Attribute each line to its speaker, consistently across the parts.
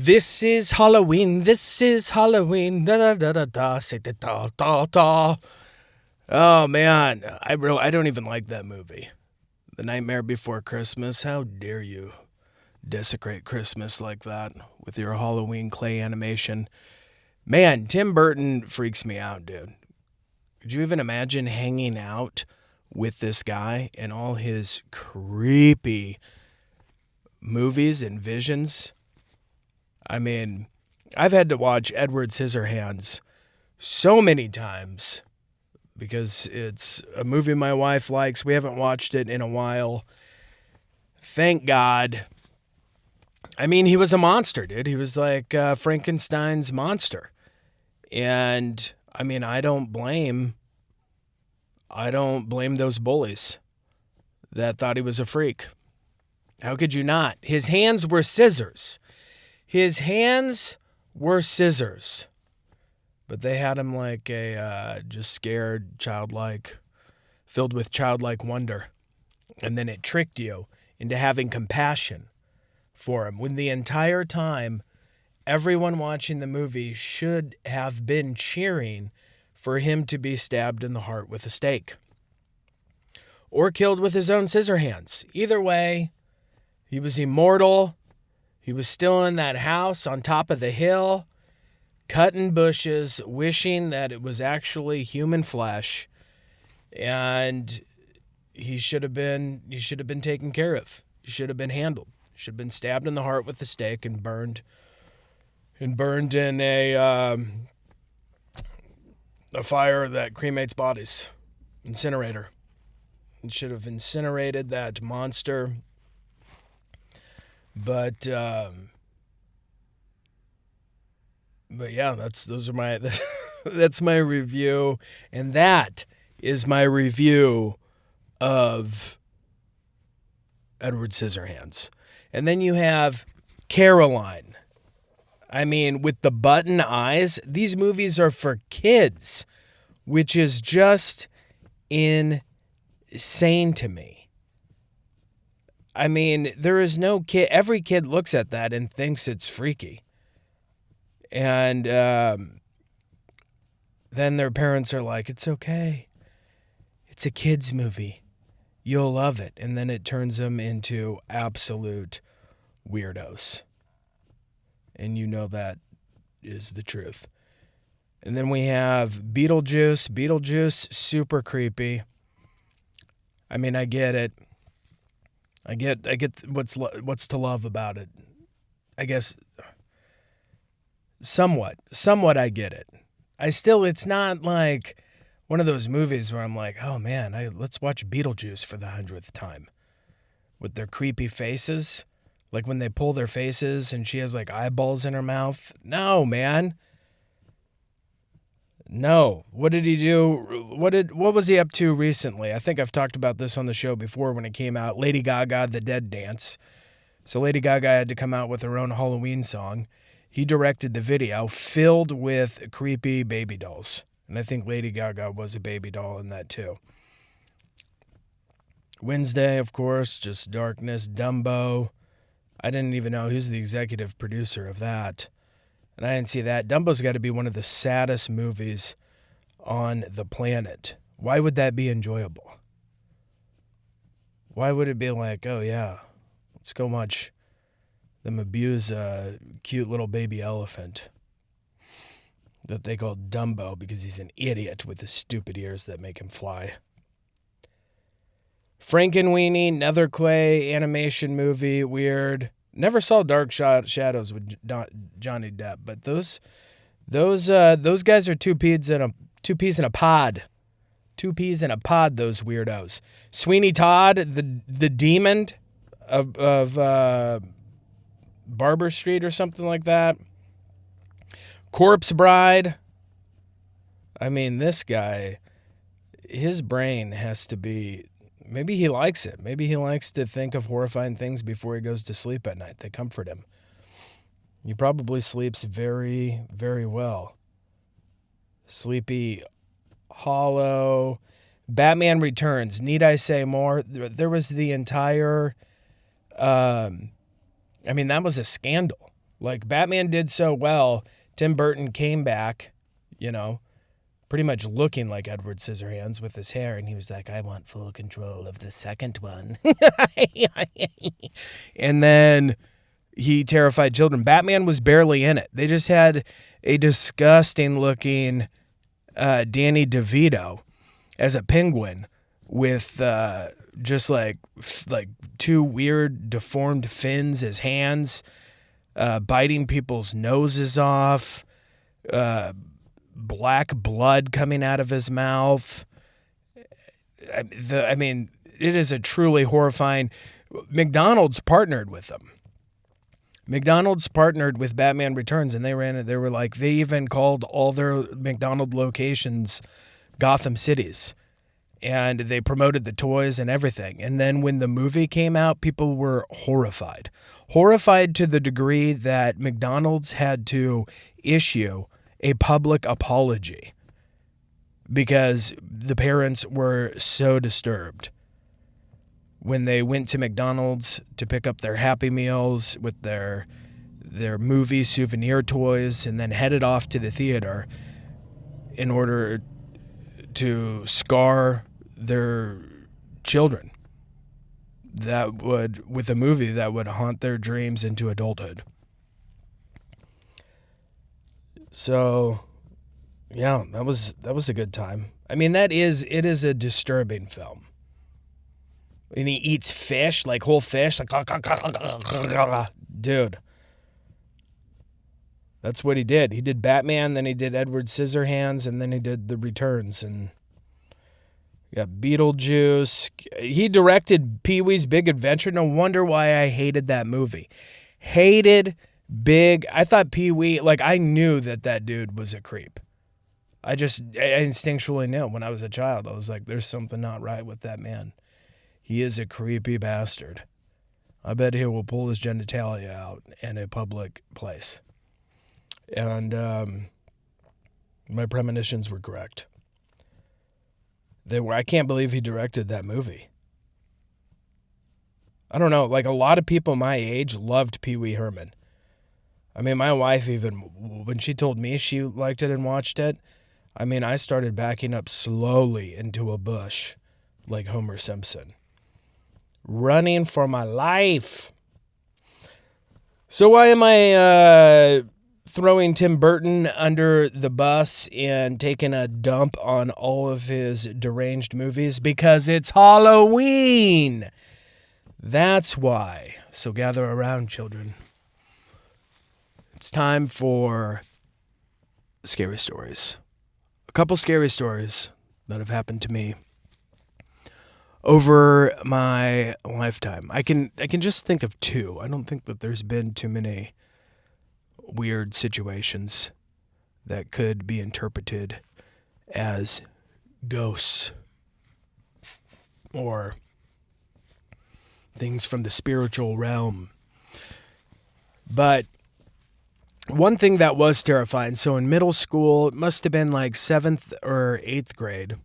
Speaker 1: This is Halloween. This is Halloween. Da da da da da. Say da da da da. Oh man, I don't even like that movie. The Nightmare Before Christmas. How dare you desecrate Christmas like that with your Halloween clay animation? Man, Tim Burton freaks me out, dude. Could you even imagine hanging out with this guy and all his creepy movies and visions? I mean, I've had to watch Edward Scissorhands so many times because it's a movie my wife likes. We haven't watched it in a while. Thank God. I mean, he was a monster, dude. He was like Frankenstein's monster. And I mean, I don't blame those bullies that thought he was a freak. How could you not? His hands were scissors. His hands were scissors. But they had him like a just scared, childlike, filled with childlike wonder. And then it tricked you into having compassion for him when the entire time everyone watching the movie should have been cheering for him to be stabbed in the heart with a stake or killed with his own scissor hands. Either way, he was immortal. He was still in that house on top of the hill, cutting bushes, wishing that it was actually human flesh, and he should have been taken care of. He should have been handled. He should have been stabbed in the heart with a stake and burned in a fire that cremates bodies. Incinerator. He should have incinerated that monster. But yeah, that's my review, and that is my review of Edward Scissorhands. And then you have Caroline. I mean, with the button eyes, these movies are for kids, which is just insane to me. I mean, there is no kid. Every kid looks at that and thinks it's freaky. And then their parents are like, it's okay. It's a kid's movie. You'll love it. And then it turns them into absolute weirdos. And you know that is the truth. And then we have Beetlejuice. Beetlejuice, super creepy. I mean, I get it. I get what's to love about it. I guess somewhat I get it. It's not like one of those movies where I'm like, oh man, let's watch Beetlejuice for the 100th time with their creepy faces. Like when they pull their faces and she has like eyeballs in her mouth. No, man. No. What did he do? What was he up to recently? I think I've talked about this on the show before when it came out. Lady Gaga, The Dead Dance. So Lady Gaga had to come out with her own Halloween song. He directed the video filled with creepy baby dolls. And I think Lady Gaga was a baby doll in that too. Wednesday, of course, just darkness. Dumbo. I didn't even know who's the executive producer of that. And I didn't see that. Dumbo's got to be one of the saddest movies on the planet. Why would that be enjoyable? Why would it be like, oh yeah, let's go watch them abuse a cute little baby elephant that they call Dumbo because he's an idiot with his stupid ears that make him fly. Frankenweenie, another clay animation movie, weird. Never saw Dark Shadows with Johnny Depp, but those guys are two peas in a pod. 2 peas in a pod, those weirdos. Sweeney Todd, the demon of Barber Street or something like that. Corpse Bride. I mean, this guy, his brain has to be... Maybe he likes it. Maybe he likes to think of horrifying things before he goes to sleep at night. They comfort him. He probably sleeps very, very well. Sleepy Hollow. Batman Returns. Need I say more? There was the entire... that was a scandal. Like, Batman did so well, Tim Burton came back, pretty much looking like Edward Scissorhands with his hair, and he was like, I want full control of the second one. And then he terrified children. Batman was barely in it. They just had a disgusting-looking Danny DeVito as a penguin with just like two weird deformed fins as hands, biting people's noses off, black blood coming out of his mouth. I mean, it is a truly horrifying. McDonald's partnered with them. McDonald's partnered with Batman Returns, and they even called all their McDonald's locations Gotham Cities. And they promoted the toys and everything. And then when the movie came out, people were horrified. Horrified to the degree that McDonald's had to issue a public apology because the parents were so disturbed when they went to McDonald's to pick up their Happy Meals with their movie souvenir toys and then headed off to the theater in order to scar their children with a movie that would haunt their dreams into adulthood. So, yeah, that was a good time. I mean, it is a disturbing film. And he eats fish, like whole fish, like dude. That's what he did. He did Batman, then he did Edward Scissorhands, and then he did The Returns, and got Beetlejuice. He directed Pee-wee's Big Adventure. No wonder why I hated that movie. I thought Pee-wee, I knew that dude was a creep. I instinctually knew when I was a child. I was like, there's something not right with that man. He is a creepy bastard. I bet he will pull his genitalia out in a public place. And my premonitions were correct. I can't believe he directed that movie. I don't know, a lot of people my age loved Pee Wee Herman. I mean, my wife even, when she told me she liked it and watched it, I mean, I started backing up slowly into a bush like Homer Simpson. Running for my life. So why am I throwing Tim Burton under the bus and taking a dump on all of his deranged movies? Because it's Halloween. That's why. So gather around, children. It's time for scary stories. A couple scary stories that have happened to me over my lifetime. I can just think of two. I don't think that there's been too many weird situations that could be interpreted as ghosts or things from the spiritual realm. But one thing that was terrifying, so in middle school, it must have been 7th or 8th grade.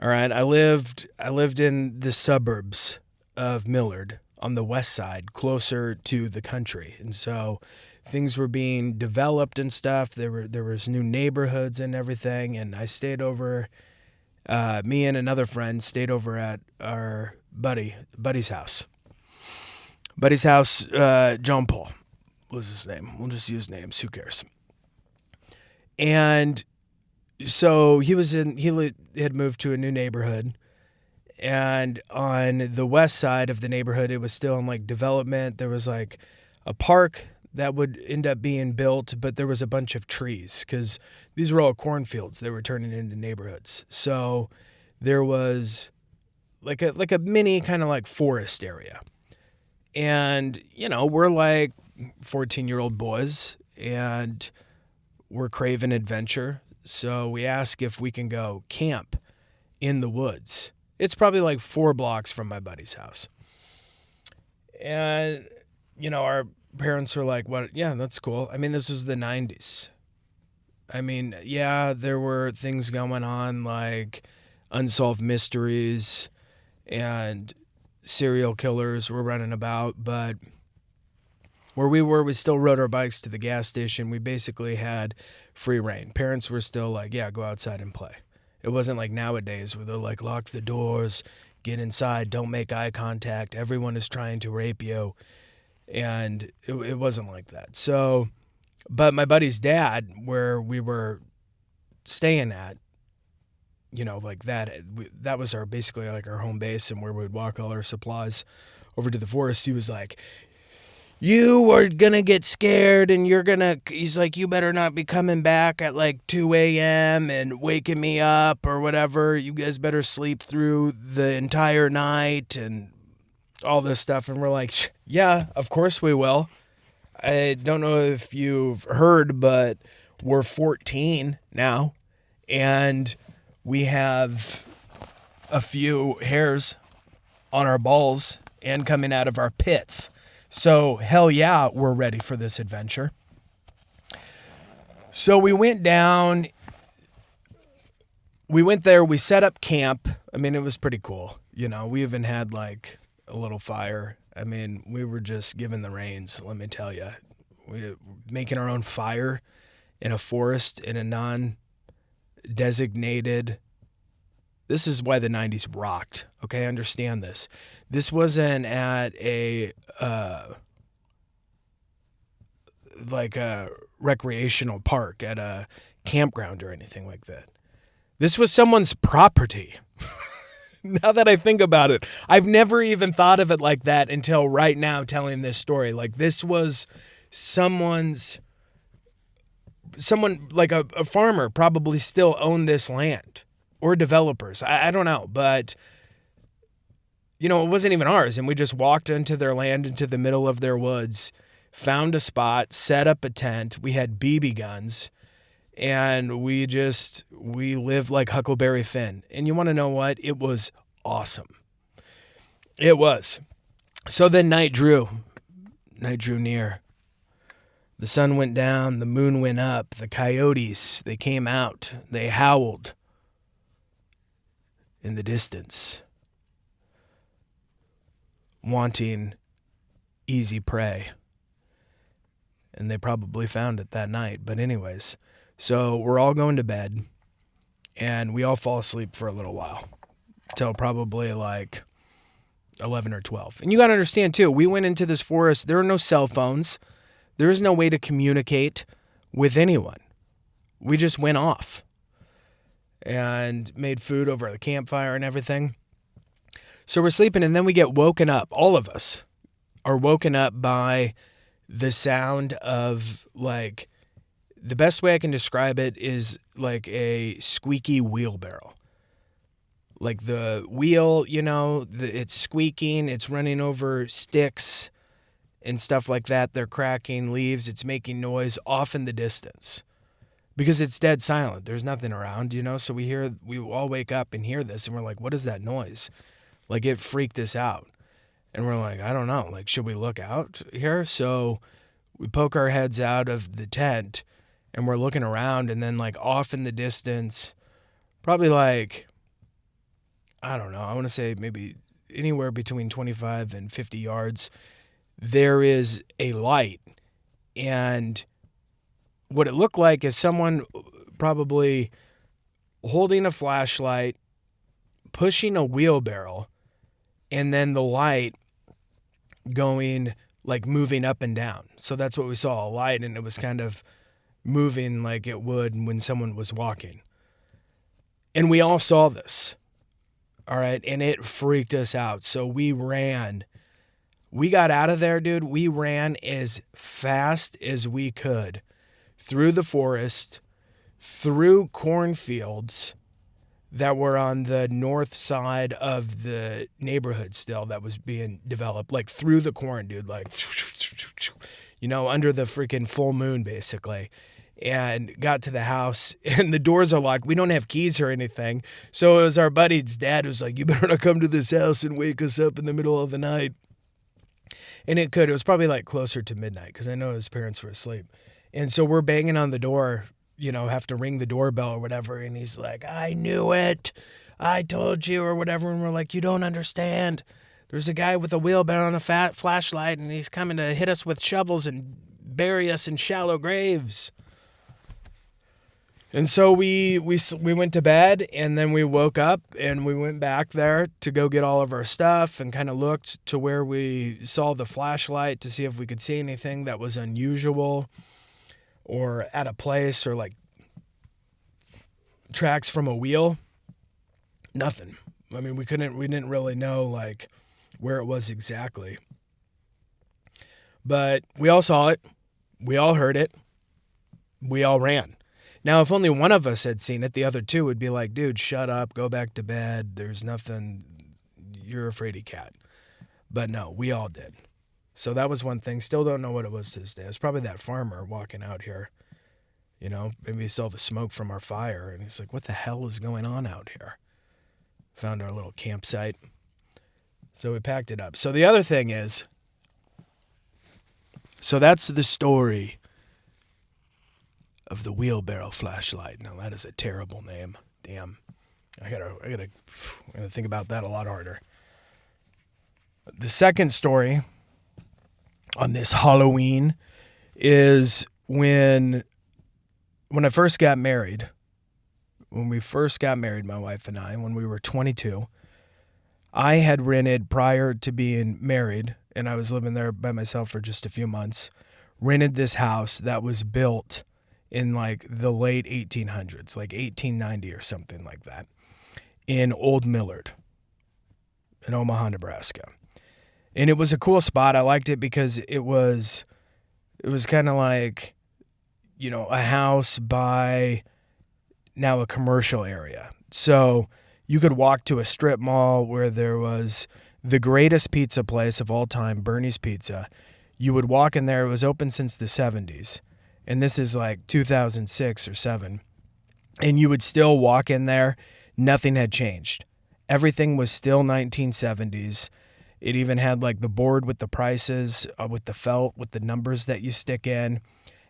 Speaker 1: All right, I lived in the suburbs of Millard on the west side, closer to the country. And so things were being developed and stuff. There was new neighborhoods and everything, and I stayed over, me and another friend stayed over at our buddy's house. Buddy's house, John Paul was his name. We'll just use names, who cares? And so he had moved to a new neighborhood, and on the west side of the neighborhood, it was still in development. There was a park that would end up being built, but there was a bunch of trees because these were all cornfields they were turning into neighborhoods. So there was like a mini kind of forest area. And, we're 14-year-old boys and we're craving adventure. So we ask if we can go camp in the woods. It's probably 4 blocks from my buddy's house. And, our parents were like, "What? Yeah, that's cool." I mean, this was the 90s. I mean, yeah, there were things going on like unsolved mysteries and serial killers were running about, but Where we were, we still rode our bikes to the gas station. We basically had free reign. Parents were still like, yeah, go outside and play. It wasn't like nowadays where they're like, lock the doors, get inside, don't make eye contact. Everyone is trying to rape you. And it wasn't like that. So, but my buddy's dad, where we were staying at, like that was our basically like our home base and where we'd walk all our supplies over to the forest. He was like, you are going to get scared and he's like, you better not be coming back at like 2 a.m. and waking me up or whatever. You guys better sleep through the entire night and all this stuff. And we're like, yeah, of course we will. I don't know if you've heard, but we're 14 now and we have a few hairs on our balls and coming out of our pits. So, hell yeah, we're ready for this adventure. So we went down, we went there, we set up camp. I mean, it was pretty cool. We even had like a little fire. I mean, we were just given the reins, let me tell you. We were making our own fire in a forest in a non-designated. This is why the 90s rocked. Okay, understand this. This wasn't at a recreational park, at a campground or anything like that. This was someone's property. Now that I think about it, I've never even thought of it like that until right now telling this story. Like this was someone like a farmer probably still owned this land. Or developers. I don't know, but it wasn't even ours. And we just walked into their land, into the middle of their woods, found a spot, set up a tent. We had BB guns and we lived like Huckleberry Finn. And you want to know what? It was awesome. It was. So then night drew near. The sun went down, the moon went up, the coyotes, they came out, they howled. In the distance, wanting easy prey. And they probably found it that night. But anyways, so we're all going to bed and we all fall asleep for a little while till probably like 11 or 12. And you got to understand too, we went into this forest. There are no cell phones. There is no way to communicate with anyone. We just went off. And made food over the campfire and everything. So we're sleeping and then we get woken up. All of us are woken up by the sound of like, the best way I can describe it is like a squeaky wheelbarrow. Like the wheel, it's squeaking, it's running over sticks and stuff like that. They're cracking leaves, it's making noise off in the distance. Because it's dead silent. There's nothing around, so we all wake up and hear this and we're like, what is that noise? Like it freaked us out. And we're like, I don't know, like, should we look out here? So we poke our heads out of the tent and we're looking around and then like off in the distance, probably like, I don't know, I want to say maybe anywhere between 25 and 50 yards, there is a light. And what it looked like is someone probably holding a flashlight, pushing a wheelbarrow, and then the light going, like moving up and down. So that's what we saw, a light, and it was kind of moving like it would when someone was walking. And we all saw this, all right, and it freaked us out. So we ran. We got out of there, dude. We ran as fast as we could. Through the forest, through cornfields that were on the north side of the neighborhood still that was being developed, like through the corn, dude, like, under the freaking full moon, basically, and got to the house, and the doors are locked. We don't have keys or anything, so it was our buddy's dad who's like, you better not come to this house and wake us up in the middle of the night. And it was probably like closer to midnight, because I know his parents were asleep. And so we're banging on the door, have to ring the doorbell or whatever. And he's like, I knew it. I told you or whatever. And we're like, you don't understand. There's a guy with a wheelbarrow and a fat flashlight, and he's coming to hit us with shovels and bury us in shallow graves. And so we went to bed, and then we woke up, and we went back there to go get all of our stuff and kind of looked to where we saw the flashlight to see if we could see anything that was unusual or at a place or like tracks from a wheel. Nothing. I mean, we didn't really know like where it was exactly. But we all saw it. We all heard it. We all ran. Now, if only one of us had seen it, the other two would be like, dude, shut up, go back to bed. There's nothing. You're a fraidy cat. But no, we all did. So that was one thing. Still don't know what it was to this day. It was probably that farmer walking out here. You know, maybe he saw the smoke from our fire, and he's like, what the hell is going on out here? Found our little campsite. So we packed it up. So the other thing is, so that's the story of the wheelbarrow flashlight. Now that is a terrible name. Damn. I gotta think about that a lot harder. The second story on this Halloween is when I first got married. When we first got married, my wife and I, when we were 22, I had rented prior to being married, and I was living there by myself for just a few months, rented this house that was built in like the late 1800s, like 1890 or something like that, in Old Millard, in Omaha, Nebraska. And it was a cool spot. I liked it because it was kind of like, you know, a house by now a commercial area. So you could walk to a strip mall where there was the greatest pizza place of all time, Bernie's Pizza. You would walk in there. It was open since the 70s. And this is like 2006 or 7. And you would still walk in there. Nothing had changed. Everything was still 1970s. It even had like the board with the prices, with the felt, with the numbers that you stick in.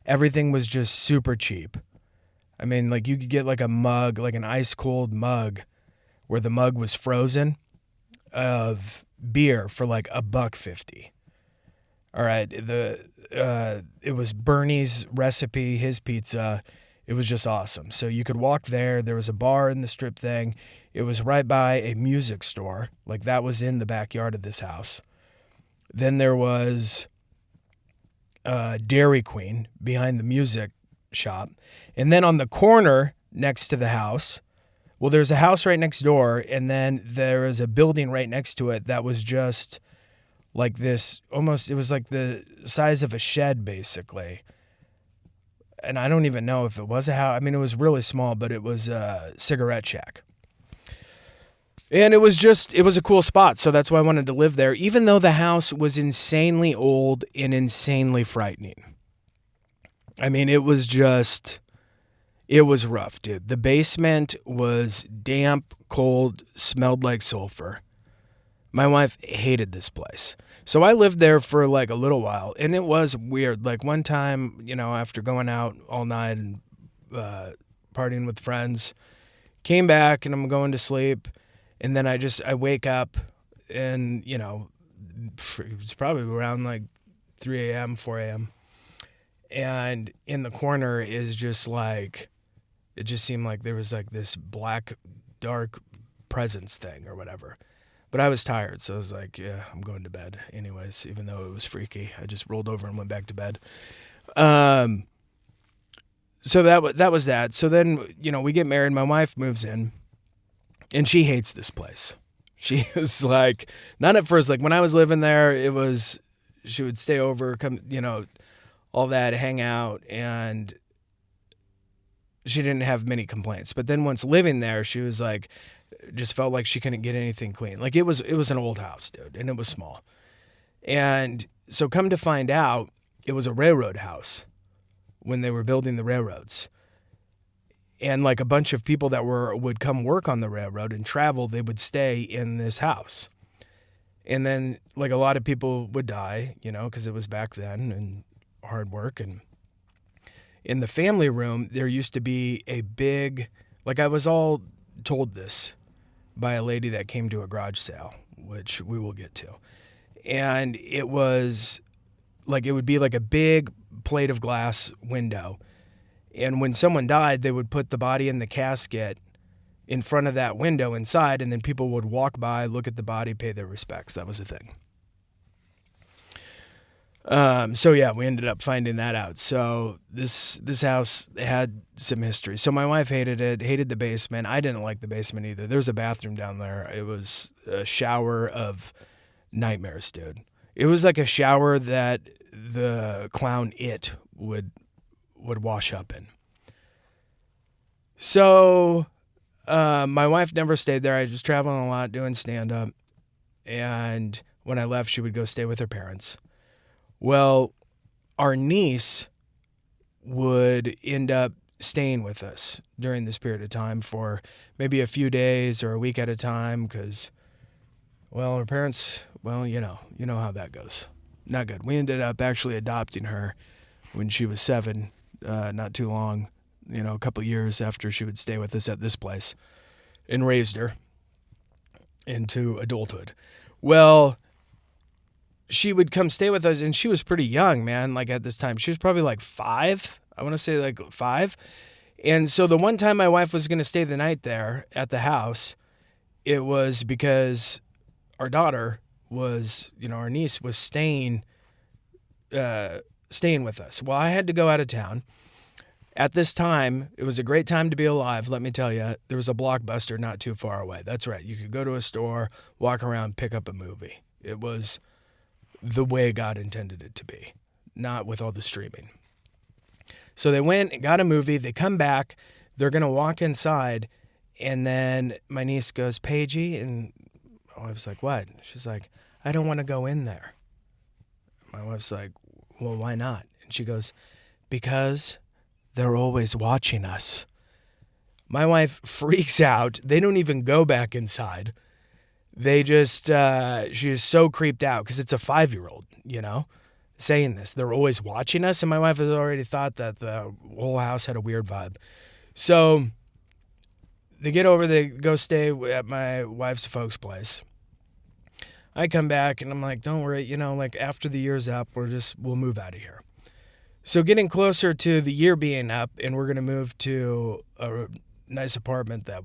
Speaker 1: Everything was just super cheap. I mean, like you could get like a mug, like an ice cold mug where the mug was frozen of beer for like $1.50. All right. It was Bernie's recipe, his pizza. It was just awesome. So you could walk there. There was a bar in the strip thing. It was right by a music store. Like that was in the backyard of this house. Then there was Dairy Queen behind the music shop. And then on the corner next to the house, well, there's a house right next door, and then there is a building right next to it that was just like this, almost, it was like the size of a shed, basically. And I don't even know if it was a house. I mean, it was really small, but it was a cigarette shack. And it was a cool spot, so that's why I wanted to live there, even though the house was insanely old and insanely frightening. I mean, it was rough, dude. The basement was damp, cold, smelled like sulfur. My wife hated this place. So I lived there for like a little while, and it was weird. Like one time, you know, after going out all night and partying with friends, came back and I'm going to sleep, and then I wake up and, you know, it was probably around like 3 a.m., 4 a.m., and in the corner is just like, it just seemed like there was like this black, dark presence thing or whatever. But I was tired, so I was like, yeah, I'm going to bed anyways, even though it was freaky. I just rolled over and went back to bed. So that was that. So then, you know, we get married. My wife moves in, and she hates this place. She is like, not at first. Like when I was living there, she would stay over, come, you know, all that, hang out, and she didn't have many complaints. But then once living there, she was like, just felt like she couldn't get anything clean. Like it was an old house, dude, and it was small. And so come to find out, it was a railroad house when they were building the railroads. And like a bunch of people that would come work on the railroad and travel, they would stay in this house. And then like a lot of people would die, you know, because it was back then and hard work. And in the family room, there used to be a big, like I was all told this by a lady that came to a garage sale which we will get to. And it was like, it would be like a big plate of glass window. And when someone died, they would put the body in the casket in front of that window inside, and then people would walk by, look at the body, pay their respects. That was a thing. So yeah, we ended up finding that out. So this house had some history. So my wife hated it, hated the basement. I didn't like the basement either. There was a bathroom down there. It was a shower of nightmares, dude. It was like a shower that the clown It would wash up in. So my wife never stayed there. I was traveling a lot, doing stand-up. And when I left, she would go stay with her parents. Well, our niece would end up staying with us during this period of time for maybe a few days or a week at a time because, well, her parents, well, you know how that goes. Not good. We ended up actually adopting her when she was 7, not too long, a couple years after she would stay with us at this place, and raised her into adulthood. Well, she would come stay with us, and she was pretty young, man. Like at this time, she was probably like 5. I want to say like 5. And so the one time my wife was going to stay the night there at the house, it was because our daughter was, our niece was staying with us. Well, I had to go out of town. At this time, it was a great time to be alive, let me tell you. There was a Blockbuster not too far away. That's right. You could go to a store, walk around, pick up a movie. It was the way God intended it to be, not with all the streaming. So they went and got a movie. They come back. They're going to walk inside. And then my niece goes, Paigey. And my wife's like, what? She's like, I don't want to go in there. My wife's like, well, why not? And she goes, because they're always watching us. My wife freaks out. They don't even go back inside. They just, she's so creeped out because it's a 5-year-old, saying this. They're always watching us. And my wife has already thought that the whole house had a weird vibe. So they go stay at my wife's folks' place. I come back and I'm like, don't worry, after the year's up, we'll move out of here. So getting closer to the year being up, and we're going to move to a nice apartment that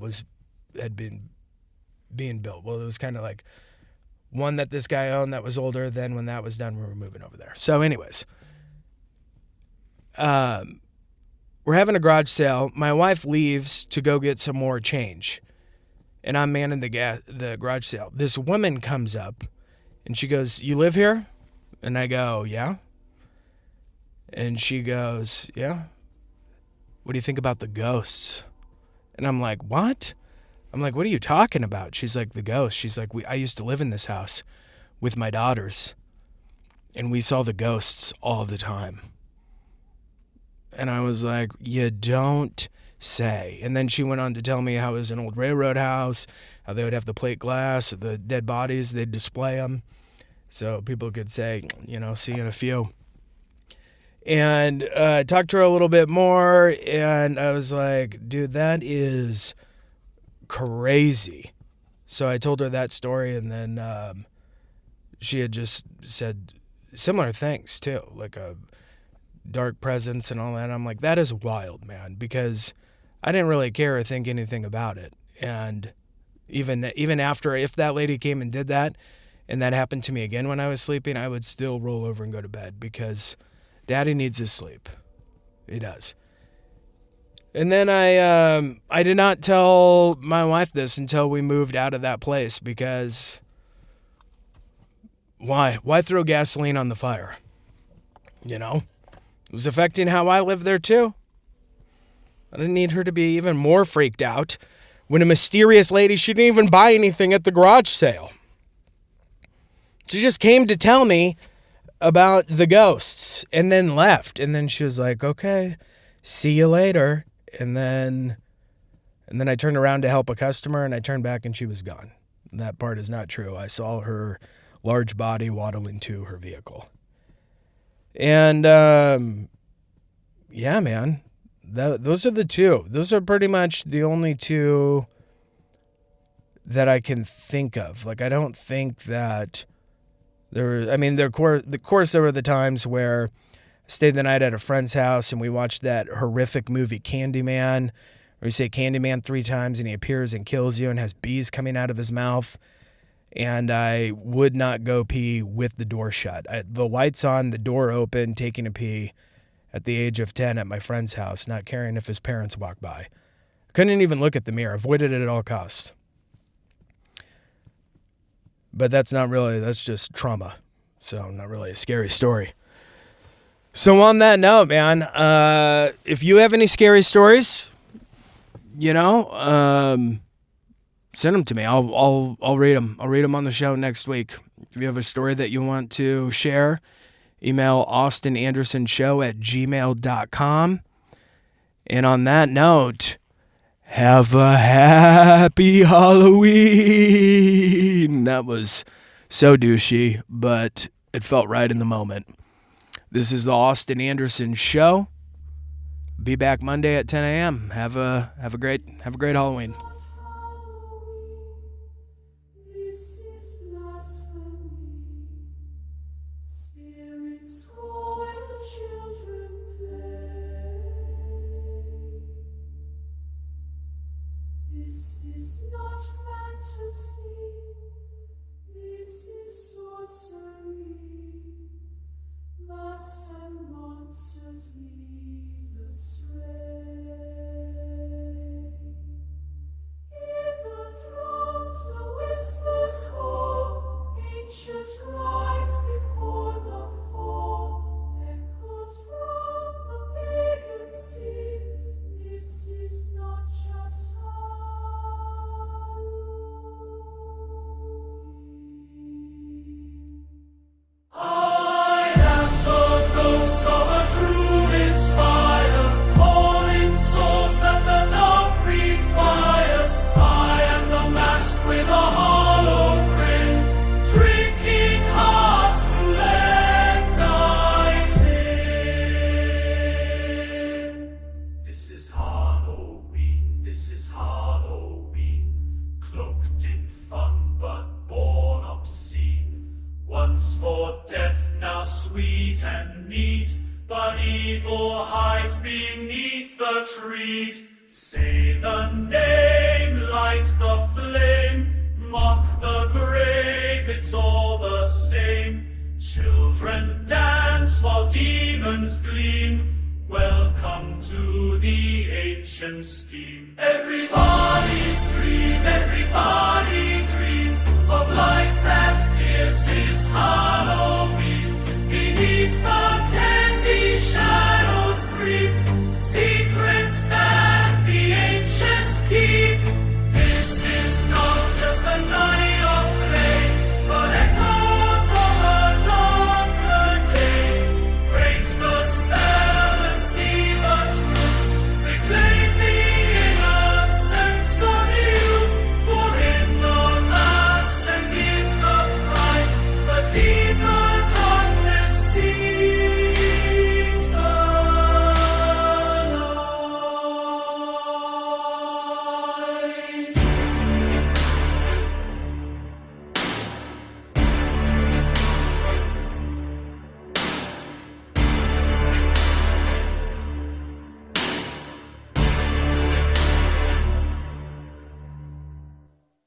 Speaker 1: had been being built. Well, it was kind of like one that this guy owned that was older. Then when that was done, we were moving over there. So anyways, we're having a garage sale. My wife leaves to go get some more change, and I'm manning the garage sale. This woman comes up, and she goes, you live here? And I go, yeah. And she goes, yeah. What do you think about the ghosts? And I'm like, what? I'm like, what are you talking about? She's like, the ghosts. She's like, I used to live in this house with my daughters, and we saw the ghosts all the time. And I was like, you don't say. And then she went on to tell me how it was an old railroad house, how they would have the plate glass, the dead bodies, they'd display them. So people could say, see in a few. And I talked to her a little bit more, and I was like, dude, that is crazy. So I told her that story, and then she had just said similar things too, like a dark presence and all that. I'm like, that is wild, man, because I didn't really care or think anything about it. And even after, if that lady came and did that, and that happened to me again when I was sleeping, I would still roll over and go to bed because Daddy needs his sleep. He does. And then I did not tell my wife this until we moved out of that place because why? Why throw gasoline on the fire? It was affecting how I lived there too. I didn't need her to be even more freaked out when a mysterious lady, she didn't even buy anything at the garage sale. She just came to tell me about the ghosts and then left. And then she was like, okay, see you later. And then I turned around to help a customer, and I turned back and she was gone. And that part is not true. I saw her large body waddling to her vehicle. And yeah, man, those are the two. Those are pretty much the only two that I can think of. Like, I don't think that there were, I mean, of course there were the times where I stayed the night at a friend's house and we watched that horrific movie Candyman, where you say Candyman 3 times and he appears and kills you and has bees coming out of his mouth. And I would not go pee with the door shut. The lights on, the door open, taking a pee at the age of 10 at my friend's house, not caring if his parents walked by. Couldn't even look at the mirror, avoided it at all costs. But that's just trauma. So not really a scary story. So on that note, man, if you have any scary stories, send them to me. I'll read them. I'll read them on the show next week. If you have a story that you want to share, email austinandersonshow@gmail.com. And on that note, have a happy Halloween. That was so douchey, but it felt right in the moment. This is the Austin Anderson Show. Be back Monday at 10 a.m. Have a great Halloween.
Speaker 2: This is not fantasy, this is sorcery. Masks and monsters lead astray. Hear the drums, the whistlers call, ancient rites before the fall. Echoes from the pagan scene, this is not just I am the ghost of a druid's fire, calling souls that the dark requires. I am the mask with a hollow grin, drinking hearts to let night in. This is Halloween, cloaked in fun but born obscene. Once for death, now sweet and neat, but evil hides beneath the treat. Say the name, light the flame, mock the grave, it's all the same. Children dance while demons gleam. Welcome to the ancient scheme. Everybody scream, everybody